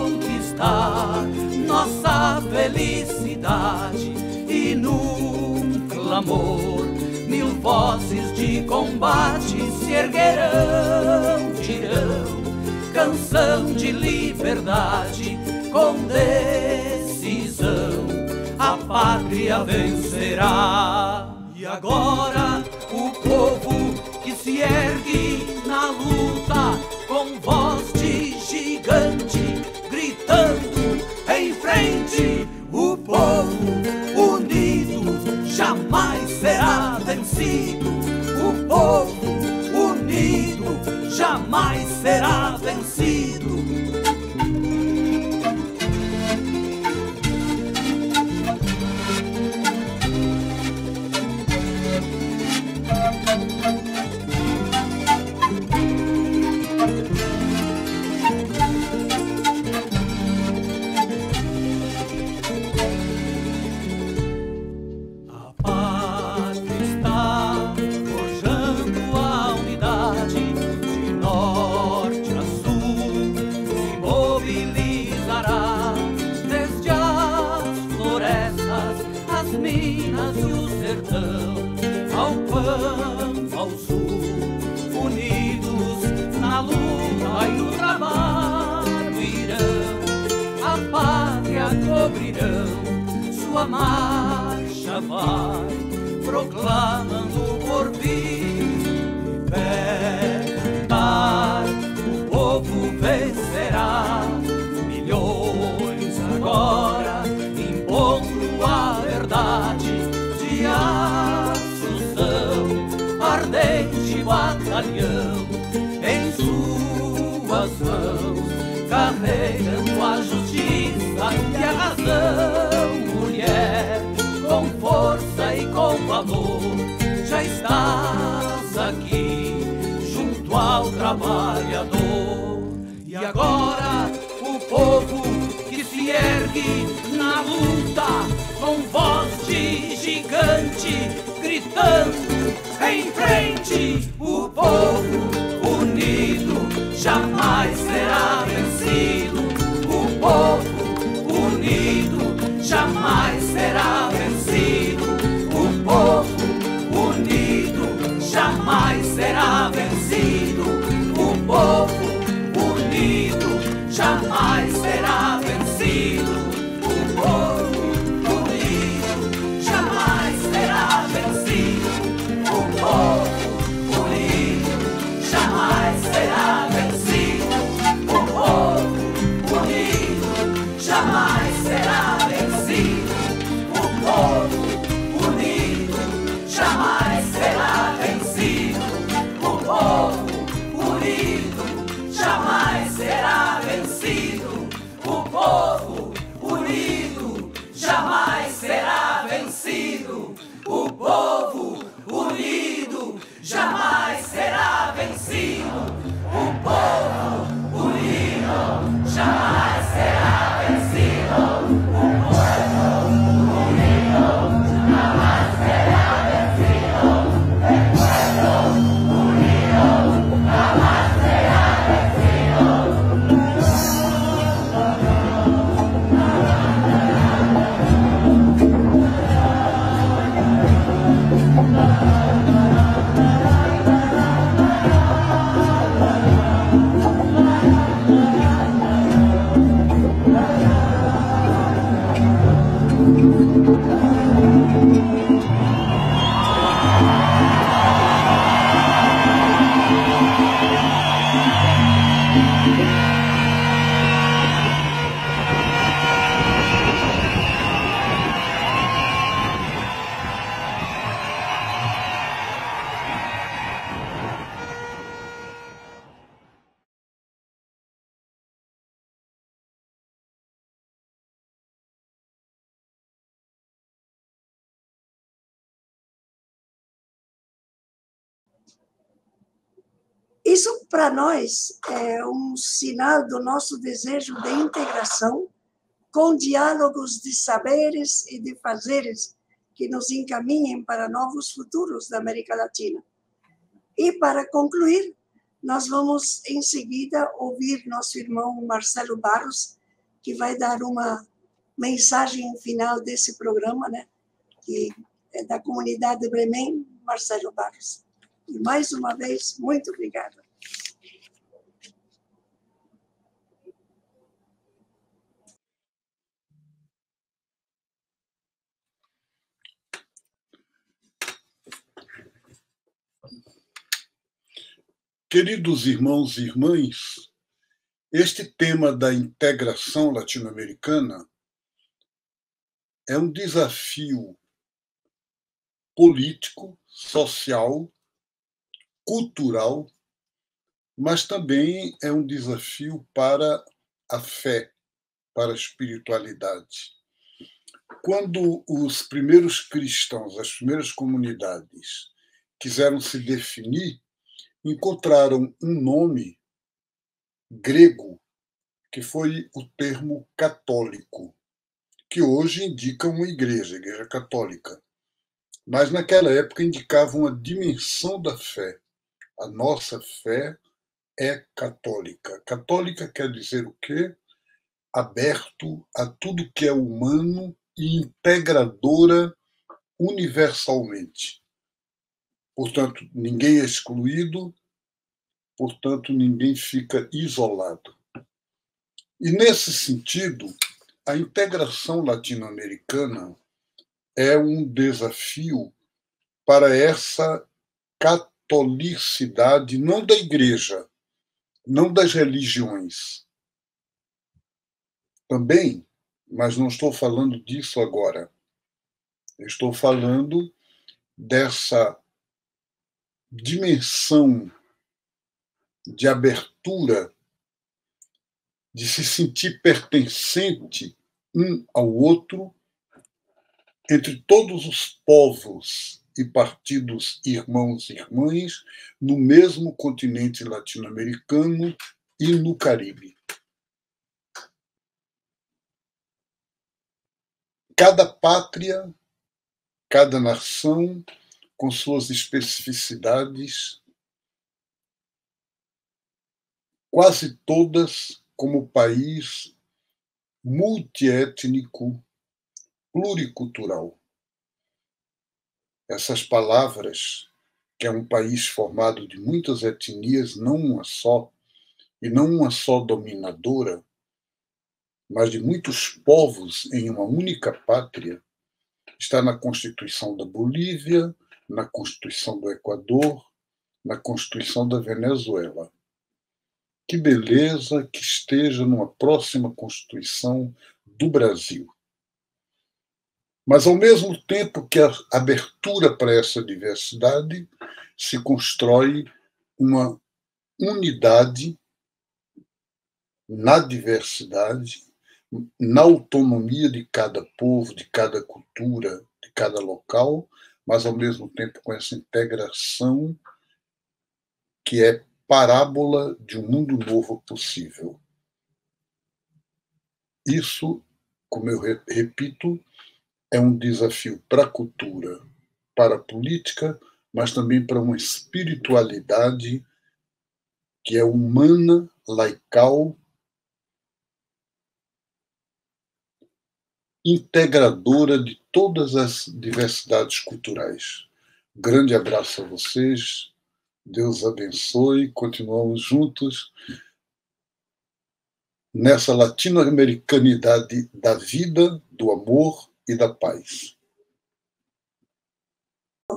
[SPEAKER 5] conquistar nossa felicidade. E num clamor, 1000 vozes de combate se erguerão, dirão canção de liberdade, com decisão a pátria vencerá. E agora o povo que se ergue na luta, com voz de gigante, gritando em frente. O povo unido jamais será vencido. O povo unido jamais será vencido. A pátria está forjando a unidade. De norte a sul se mobilizará, desde as florestas, as minas e o sertão, ao campo, ao sul, unidos na luta e no trabalho irão, a pátria cobrirão, sua marcha vai proclamando o porvir. De pé cantar, o povo vencerá. Milhões agora impondo a verdade, de Assunção, ardente batalhão, em suas mãos carregando a justiça e a razão. Mulher, com força e com valor, já estás aqui junto ao trabalhador. E agora o povo que se ergue na luta, com voz de gigante, gritando em frente. O povo unido jamais será vencido. O povo unido jamais será vencido. O povo unido jamais será vencido. O povo unido jamais será vencido. O povo unido jamais será vencido. O povo unido jamais será vencido. O povo unido jamais será vencido. O povo unido jamais será vencido.
[SPEAKER 3] Isso, para nós, é um sinal do nosso desejo de integração com diálogos de saberes e de fazeres que nos encaminhem para novos futuros da América Latina. E, para concluir, nós vamos, em seguida, ouvir nosso irmão Marcelo Barros, que vai dar uma mensagem final desse programa, né? Que é da comunidade de Bremen, Marcelo Barros. E, mais uma vez, muito obrigada.
[SPEAKER 6] Queridos irmãos e irmãs, este tema da integração latino-americana é um desafio político, social, cultural, mas também é um desafio para a fé, para a espiritualidade. Quando os primeiros cristãos, as primeiras comunidades, quiseram se definir, encontraram um nome grego, que foi o termo católico, que hoje indica uma igreja, a Igreja Católica. Mas naquela época indicava uma dimensão da fé. A nossa fé é católica. Católica quer dizer o quê? Aberto a tudo que é humano e integradora universalmente. Portanto, ninguém é excluído, portanto, ninguém fica isolado. E, nesse sentido, a integração latino-americana é um desafio para essa catolicidade, não da igreja, não das religiões. Também, mas não estou falando disso agora. Eu estou falando dessa dimensão de abertura, de se sentir pertencente um ao outro, entre todos os povos e partidos irmãos e irmãs, no mesmo continente latino-americano e no Caribe. Cada pátria, cada nação, com suas especificidades, quase todas como país multiétnico, pluricultural. Essas palavras, que é um país formado de muitas etnias, não uma só, e não uma só dominadora, mas de muitos povos em uma única pátria, está na Constituição da Bolívia, na Constituição do Equador, na Constituição da Venezuela. Que beleza que esteja numa próxima Constituição do Brasil. Mas, ao mesmo tempo que a abertura para essa diversidade, se constrói uma unidade na diversidade, na autonomia de cada povo, de cada cultura, de cada local, mas, ao mesmo tempo, com essa integração que é parábola de um mundo novo possível. Isso, como eu repito, é um desafio para a cultura, para a política, mas também para uma espiritualidade que é humana, laical, integradora de todas as diversidades culturais. Grande abraço a vocês, Deus abençoe, continuamos juntos nessa latino-americanidade da vida, do amor e da paz.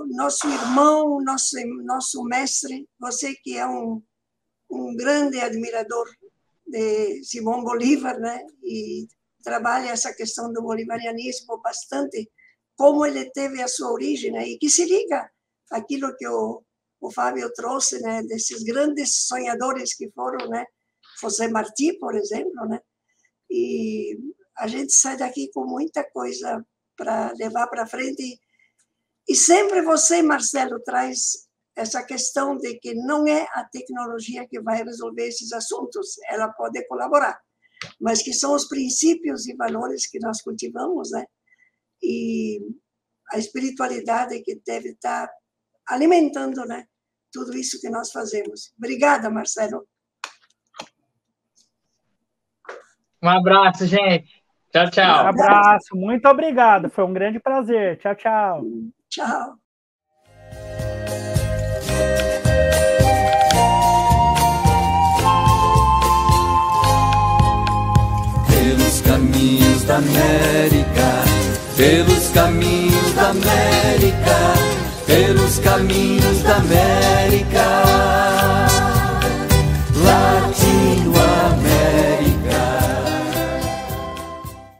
[SPEAKER 3] Nosso irmão, nosso mestre, você que é um grande admirador de Simão Bolívar, né? E trabalha essa questão do bolivarianismo bastante, como ele teve a sua origem, né? E que se liga àquilo que o Fábio trouxe, né? Desses grandes sonhadores que foram, né? José Martí, por exemplo, né? E a gente sai daqui com muita coisa para levar para frente. E sempre você, Marcelo, traz essa questão de que não é a tecnologia que vai resolver esses assuntos, ela pode colaborar, mas que são os princípios e valores que nós cultivamos, né? E a espiritualidade que deve estar alimentando, né? Tudo isso que nós fazemos. Obrigada, Marcelo.
[SPEAKER 2] Um abraço, gente. Tchau, tchau.
[SPEAKER 4] Um abraço, muito obrigado. Foi um grande prazer. Tchau, tchau.
[SPEAKER 3] Tchau.
[SPEAKER 1] Pelos caminhos da América, pelos caminhos da América, pelos caminhos da América.